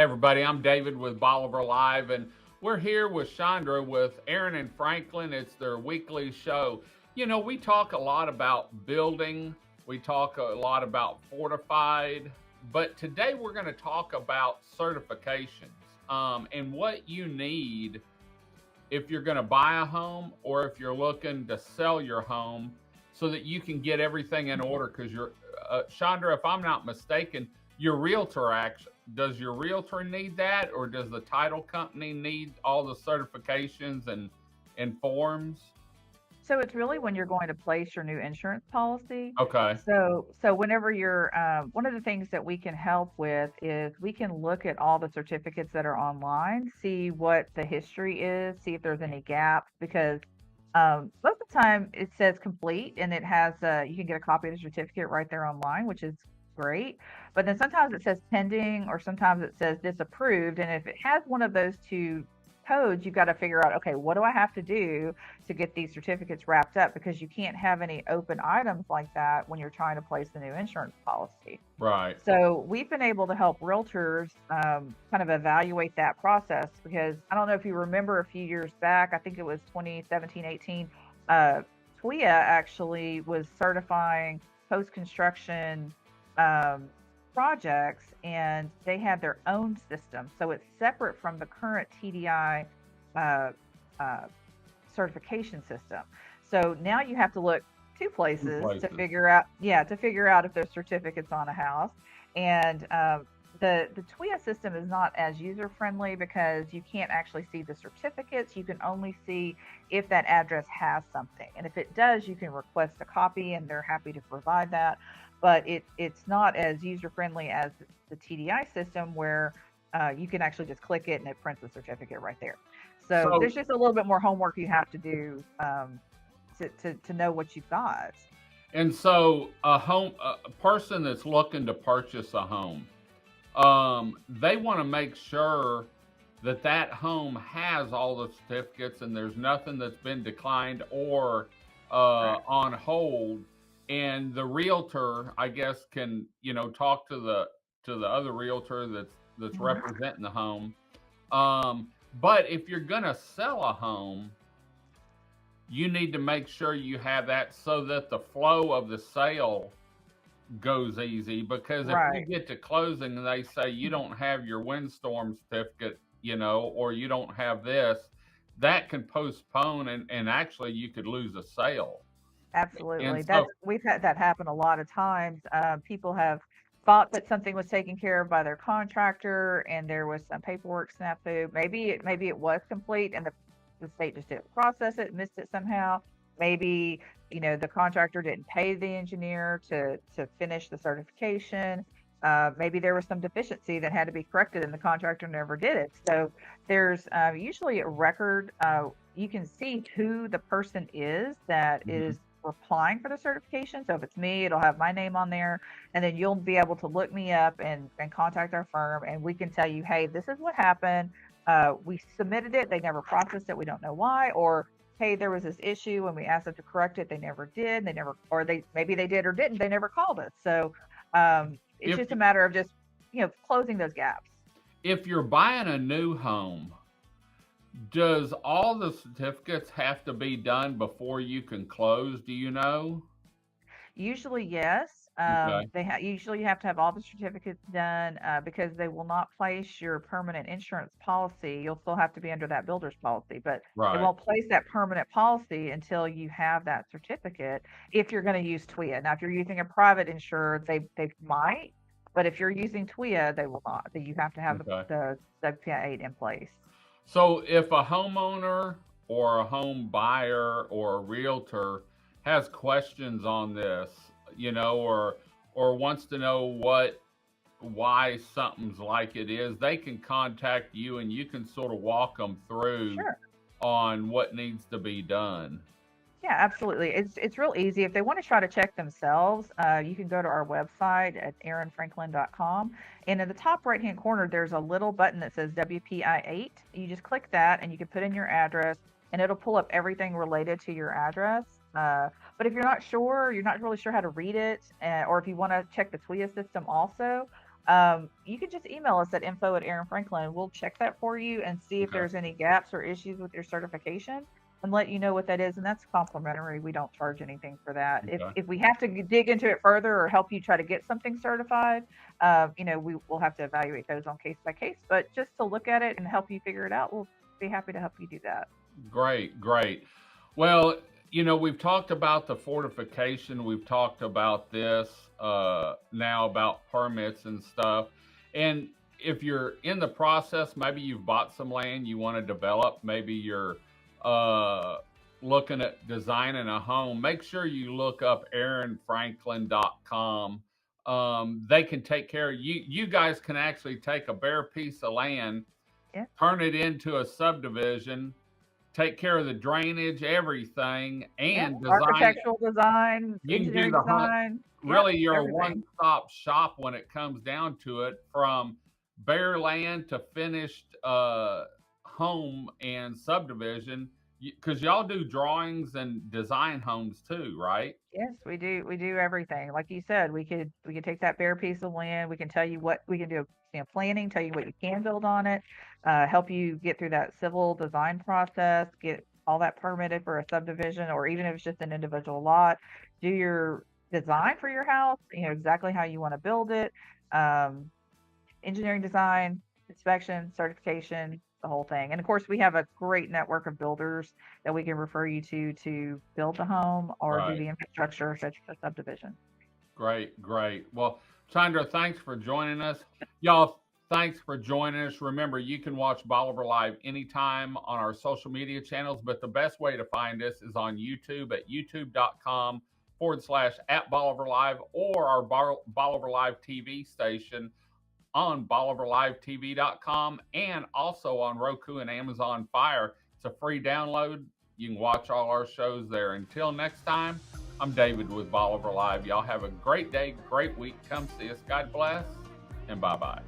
Hey everybody, I'm David with Bolivar Live, and we're here with Chandra with Aran and Franklin. It's their weekly show. You know, we talk a lot about building, we talk a lot about fortified, but today we're going to talk about certifications and what you need if you're going to buy a home or if you're looking to sell your home so that you can get everything in order. Because Chandra, if I'm not mistaken, your realtor actually, does your realtor need that, or does the title company need all the certifications and forms? So it's really when you're going to place your new insurance policy. Okay. So whenever you're, one of the things that we can help with is we can look at all the certificates that are online, see what the history is, see if there's any gaps, because most of the time it says complete and it has, you can get a copy of the certificate right there online, which is great. But then sometimes it says pending or sometimes it says disapproved. And if it has one of those two codes, you've got to figure out, okay, what do I have to do to get these certificates wrapped up? Because you can't have any open items like that when you're trying to place the new insurance policy. Right. So we've been able to help realtors kind of evaluate that process because I don't know if you remember a few years back, I think it was 2017, 18, uh, TWIA actually was certifying post-construction um, projects and they had their own system. So it's separate from the current TDI uh, uh, certification system. So now you have to look two Two places to places. figure out, yeah, to figure out if there's certificates on a house. And the TWIA system is not as user friendly because you can't actually see the certificates. You can only see if that address has something, and if it does, you can request a copy, and they're happy to provide that. But it's not as user friendly as the TDI system where you can actually just click it and it prints the certificate right there. So So, there's just a little bit more homework you have to do to know what you've got. so a person that's looking to purchase a home, they want to make sure that that home has all the certificates and there's nothing that's been declined or Correct. on hold. And the realtor, I guess, can talk to the other realtor that's Mhm. representing the home. But if you're gonna sell a home, you need to make sure you have that so that the flow of the sale goes easy, because if we Right. get to closing and they say you don't have your windstorm certificate, or you don't have this, that can postpone, and actually you could lose a sale. And Absolutely. so, We've had that happen a lot of times. People have thought that something was taken care of by their contractor and there was some paperwork snafu. Maybe it was complete and the state just didn't process it, missed it somehow. Maybe, the contractor didn't pay the engineer to finish the certification. Maybe there was some deficiency that had to be corrected and the contractor never did it. So there's usually a record. You can see who the person is that mhm. is applying for the certification. So if it's me, it'll have my name on there, and then you'll be able to look me up and contact our firm, and we can tell you, hey, this is what happened. We submitted it, they never processed it, we don't know why, or hey, there was this issue and we asked them to correct it, they never did, they never, or they maybe they did or didn't, they never called us. So it's if just a matter of just closing those gaps. if you're buying a new home, does all the certificates have to be done before you can close? Do you know? Usually, yes. Okay. Usually you have to have all the certificates done because they will not place your permanent insurance policy. You'll still have to be under that builder's policy, but they Right. won't place that permanent policy until you have that certificate. If you're going to use TWIA, now if you're using a private insurer, they might, but if you're using TWIA, they will not. That you have to have Okay. the WPI 8 in place. So if a homeowner or a home buyer or a realtor has questions on this, or wants to know why something's like it is, they can contact you and you can sort of walk them through Sure. on what needs to be done. Yeah, absolutely. It's real easy. If they want to try to check themselves, you can go to our website at aaronfranklin.com. And in the top right hand corner, there's a little button that says WPI 8. You just click that and you can put in your address and it'll pull up everything related to your address. But if you're not really sure how to read it, or if you want to check the TWIA system also, You can just email us at info@Aaron Franklin. We'll check that for you and see if Okay. there's any gaps or issues with your certification and let you know what that is. And that's complimentary. We don't charge anything for that. Okay. If we have to dig into it further or help you try to get something certified, we will have to evaluate those on case by case. But just to look at it and help you figure it out, we'll be happy to help you do that. Great, great. Well, we've talked about the fortification. We've talked about this now about permits and stuff. And if you're in the process, maybe you've bought some land you want to develop, maybe you're uh, looking at designing a home, make sure you look up AaronFranklin.com. They can take care of you. You guys can actually take a bare piece of land, Yeah. turn it into a subdivision, take care of the drainage, everything, Yeah. and design. Architectural design, You can do engineering the hunt. design. Yep. Really, you're a Everything. one-stop shop when it comes down to it, from bare land to finished home and subdivision. Because y'all do drawings and design homes too, right? Yes, we do. We do everything. Like you said, we could take that bare piece of land. We can tell you what we can do, planning, tell you what you can build on it, help you get through that civil design process, get all that permitted for a subdivision, or even if it's just an individual lot, do your design for your house, exactly how you want to build it, um, engineering design, inspection, certification, the whole thing. And of course, we have a great network of builders that we can refer you to build the home or do Right. the infrastructure such as subdivision. Great, great. Well, Chandra, thanks for joining us. Y'all, thanks for joining us. Remember, you can watch Bolivar Live anytime on our social media channels, but the best way to find us is on YouTube at youtube.com/at Bolivar Live, or our Bolivar Live TV station on BolivarLiveTV.com, and also on Roku and Amazon Fire. It's a free download. You can watch all our shows there. Until next time, I'm David with Bolivar Live. Y'all have a great day, great week. Come see us. God bless, and bye bye.